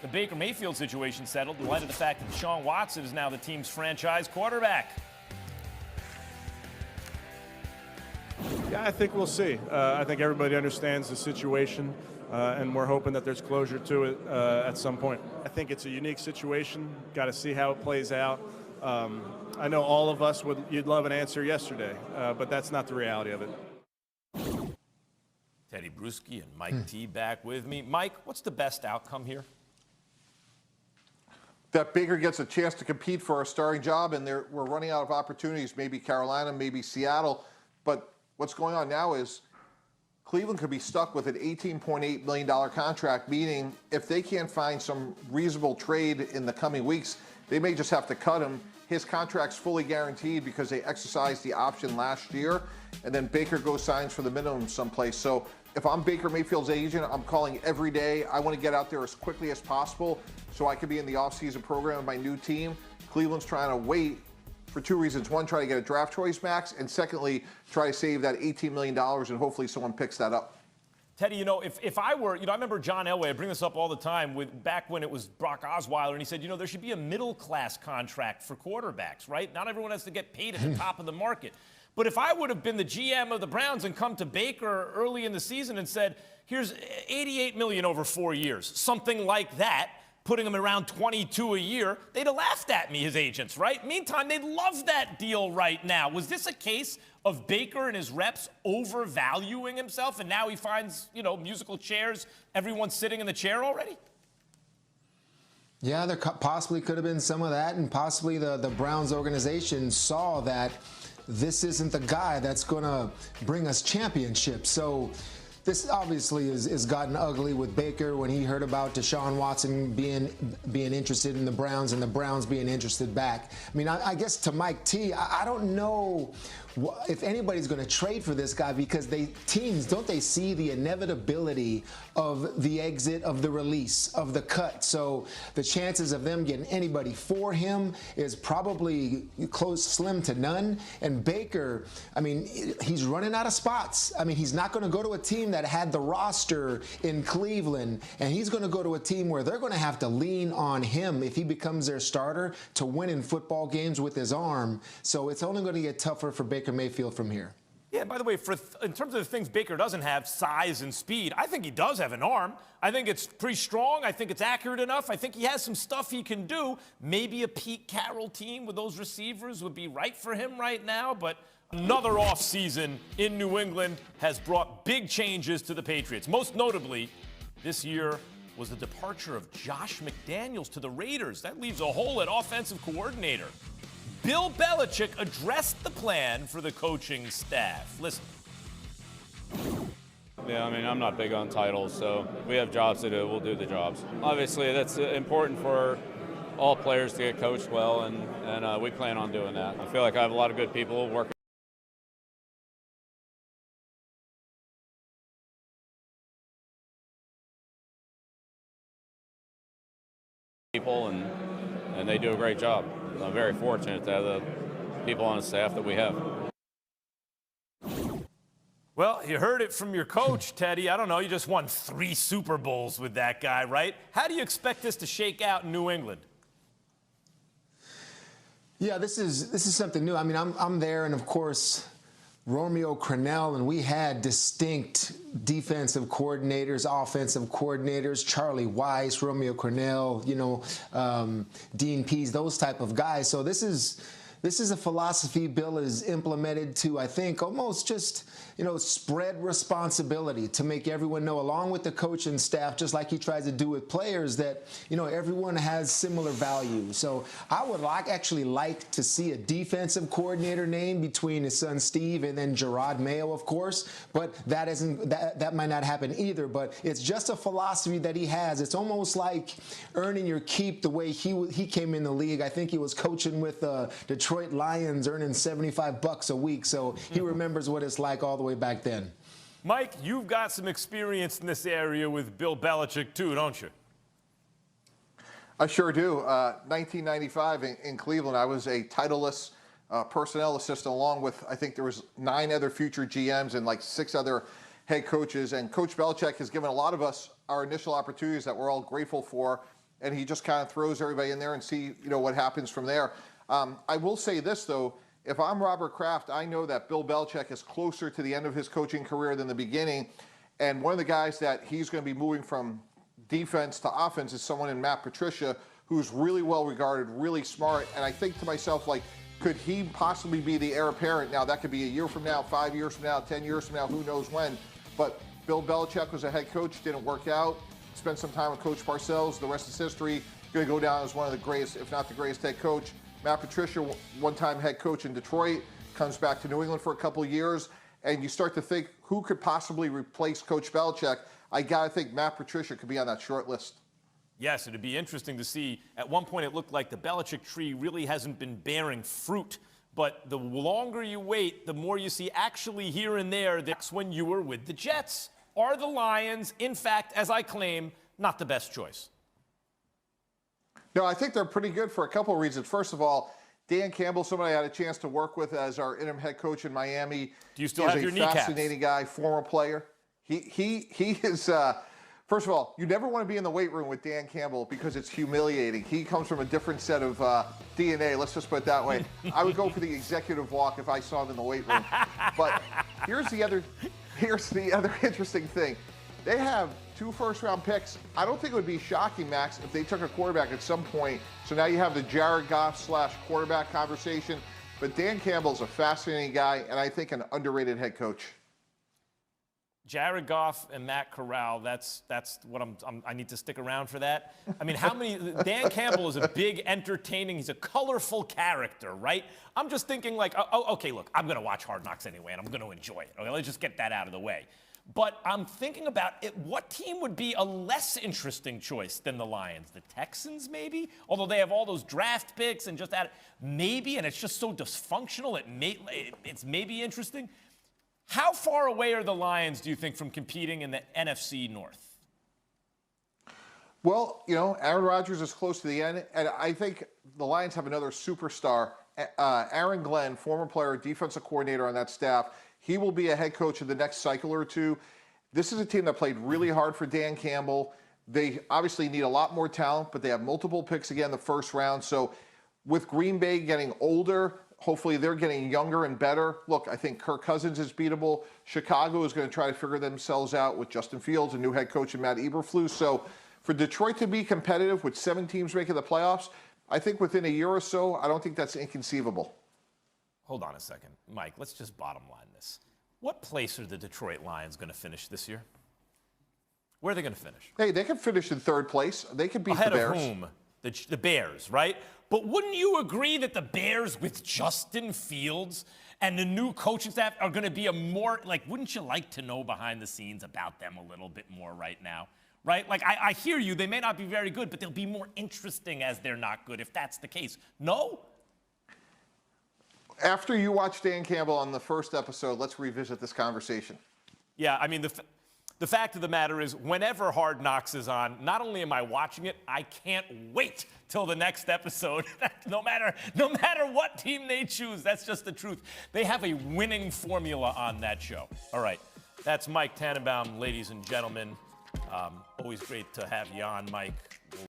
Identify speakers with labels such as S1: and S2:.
S1: the Baker Mayfield situation settled in light of the fact that Deshaun Watson is now the team's franchise quarterback?
S2: Yeah, I think we'll see. I think everybody understands the situation, and we're hoping that there's closure to it at some point. I think it's a unique situation. Got to see how it plays out. I know all of us you'd love an answer yesterday, but that's not the reality of it.
S1: Teddy Bruschi and Mike T back with me. Mike, what's the best outcome here?
S3: That Baker gets a chance to compete for a starting job, and we're running out of opportunities. Maybe Carolina, maybe Seattle. But what's going on now is Cleveland could be stuck with an $18.8 million contract, meaning if they can't find some reasonable trade in the coming weeks, they may just have to cut him. His contract's fully guaranteed because they exercised the option last year, and then Baker goes signs for the minimum someplace. So if I'm Baker Mayfield's agent, I'm calling every day. I want to get out there as quickly as possible so I can be in the offseason program with my new team. Cleveland's trying to wait for two reasons. One, try to get a draft choice, Max, and secondly, try to save that $18 million, and hopefully someone picks that up.
S1: Teddy, if I were, I remember John Elway, I bring this up all the time, back when it was Brock Osweiler, and he said, there should be a middle-class contract for quarterbacks, right? Not everyone has to get paid at the top of the market. But if I would have been the GM of the Browns and come to Baker early in the season and said, here's $88 million over 4 years, something like that, putting him around 22 a year, they'd have laughed at me, his agents, right? Meantime, they'd love that deal right now. Was this a case of Baker and his reps overvaluing himself, and now he finds, musical chairs, everyone's sitting in the chair already?
S4: Yeah, there possibly could have been some of that, and possibly the Browns organization saw that this isn't the guy that's going to bring us championships. So this obviously has gotten ugly with Baker when he heard about Deshaun Watson being interested in the Browns and the Browns being interested back. I mean, I guess to Mike T, I don't know if anybody's going to trade for this guy, because teams, don't they see the inevitability of the exit, of the release, of the cut? So the chances of them getting anybody for him is probably slim to none. And Baker, I mean, he's running out of spots. I mean, he's not going to go to a team that had the roster in Cleveland, and he's going to go to a team where they're going to have to lean on him if he becomes their starter to win in football games with his arm. So it's only going to get tougher for Baker Mayfield from here.
S1: Yeah, by the way, in terms of the things Baker doesn't have, size and speed, I think he does have an arm. I think it's pretty strong. I think it's accurate enough. I think he has some stuff he can do. Maybe a Pete Carroll team with those receivers would be right for him right now, but another offseason in New England has brought big changes to the Patriots. Most notably, this year was the departure of Josh McDaniels to the Raiders. That leaves a hole at offensive coordinator. Bill Belichick addressed the plan for the coaching staff. Listen.
S5: Yeah, I mean, I'm not big on titles, so we have jobs to do. We'll do the jobs. Obviously, that's important for all players to get coached well, and we plan on doing that. I feel like I have a lot of good people working. People, and they do a great job. I'm very fortunate to have the people on the staff that we have.
S1: Well, you heard it from your coach, Teddy. I don't know, you just won 3 Super Bowls with that guy, right? How do you expect this to shake out in New England?
S4: Yeah, this is something new. I mean, I'm there, and of course, Romeo Crennel, and we had distinct defensive coordinators, offensive coordinators, Charlie Weiss, Romeo Crennel, Dean Pease, those type of guys. So this is a philosophy Bill has implemented to, I think, almost just, spread responsibility to make everyone know, along with the coaching staff, just like he tries to do with players, that, everyone has similar value. So I would actually like to see a defensive coordinator name between his son Steve and then Gerard Mayo, of course, but that might not happen either. But it's just a philosophy that he has. It's almost like earning your keep the way he came in the league. I think he was coaching with Detroit Lions, earning $75 a week. So he remembers what it's like all the way back then.
S1: Mike, you've got some experience in this area with Bill Belichick too, don't you?
S3: I sure do. 1995 in Cleveland, I was a titleless personnel assistant, along with, I think there was 9 other future GMs and like 6 other head coaches. And Coach Belichick has given a lot of us our initial opportunities that we're all grateful for. and he just kind of throws everybody in there and see, what happens from there. I will say this, though. If I'm Robert Kraft, I know that Bill Belichick is closer to the end of his coaching career than the beginning. And one of the guys that he's going to be moving from defense to offense is someone in Matt Patricia, who's really well regarded, really smart. And I think to myself, like, could he possibly be the heir apparent? Now, that could be a year from now, 5 years from now, 10 years from now, who knows when. But Bill Belichick was a head coach, didn't work out. Spent some time with Coach Parcells. The rest is history. Going to go down as one of the greatest, if not the greatest head coach. Matt Patricia, one-time head coach in Detroit, comes back to New England for a couple of years. And you start to think, who could possibly replace Coach Belichick? I got to think Matt Patricia could be on that short list.
S1: Yes, it'd be interesting to see. At one point, it looked like the Belichick tree really hasn't been bearing fruit. But the longer you wait, the more you see actually here and there. That's when you were with the Jets. Are the Lions, in fact, as I claim, not the best choice?
S3: No, I think they're pretty good for a couple of reasons. First of all, Dan Campbell, somebody I had a chance to work with as our interim head coach in Miami.
S1: Do you still have your kneecaps?
S3: Fascinating guy, former player. He is. First of all, you never want to be in the weight room with Dan Campbell because it's humiliating. He comes from a different set of DNA. Let's just put it that way. I would go for the executive walk if I saw him in the weight room. But here's the other interesting thing. They have 2 first-round picks. I don't think it would be shocking, Max, if they took a quarterback at some point. So now you have the Jared Goff / quarterback conversation. But Dan Campbell's a fascinating guy, and I think an underrated head coach.
S1: Jared Goff and Matt Corral, that's what I need to stick around for that. I mean, Dan Campbell is a big, entertaining, he's a colorful character, right? I'm just thinking like, okay, look, I'm going to watch Hard Knocks anyway, and I'm going to enjoy it. Okay, let's just get that out of the way. But I'm thinking about it, what team would be a less interesting choice than the Lions? The Texans, maybe? Although they have all those draft picks and just that, maybe, and it's just so dysfunctional, it's maybe interesting. How far away are the Lions, do you think, from competing in the NFC North?
S3: Well, Aaron Rodgers is close to the end, and I think the Lions have another superstar, Aaron Glenn, former player, defensive coordinator on that staff. He will be a head coach in the next cycle or two. This is a team that played really hard for Dan Campbell. They obviously need a lot more talent, but they have multiple picks again in the first round. So with Green Bay getting older, hopefully they're getting younger and better. Look, I think Kirk Cousins is beatable. Chicago is going to try to figure themselves out with Justin Fields, a new head coach, and Matt Eberflus. So for Detroit to be competitive with 7 teams making the playoffs, I think within a year or so, I don't think that's inconceivable.
S1: Hold on a second. Mike, let's just bottom line this. What place are the Detroit Lions going to finish this year? Where are they going to finish?
S3: Hey, they could finish in 3rd place. They could beat the Bears.
S1: Ahead of whom? The Bears, right? But wouldn't you agree that the Bears with Justin Fields and the new coaching staff are going to be wouldn't you like to know behind the scenes about them a little bit more right now? Right? Like, I hear you. They may not be very good, but they'll be more interesting as they're not good if that's the case. No?
S3: After you watch Dan Campbell on the first episode, let's revisit this conversation.
S1: Yeah, I mean, the fact of the matter is, whenever Hard Knocks is on, not only am I watching it, I can't wait till the next episode. no matter what team they choose, that's just the truth. They have a winning formula on that show. All right, that's Mike Tannenbaum, ladies and gentlemen. Always great to have you on, Mike. We'll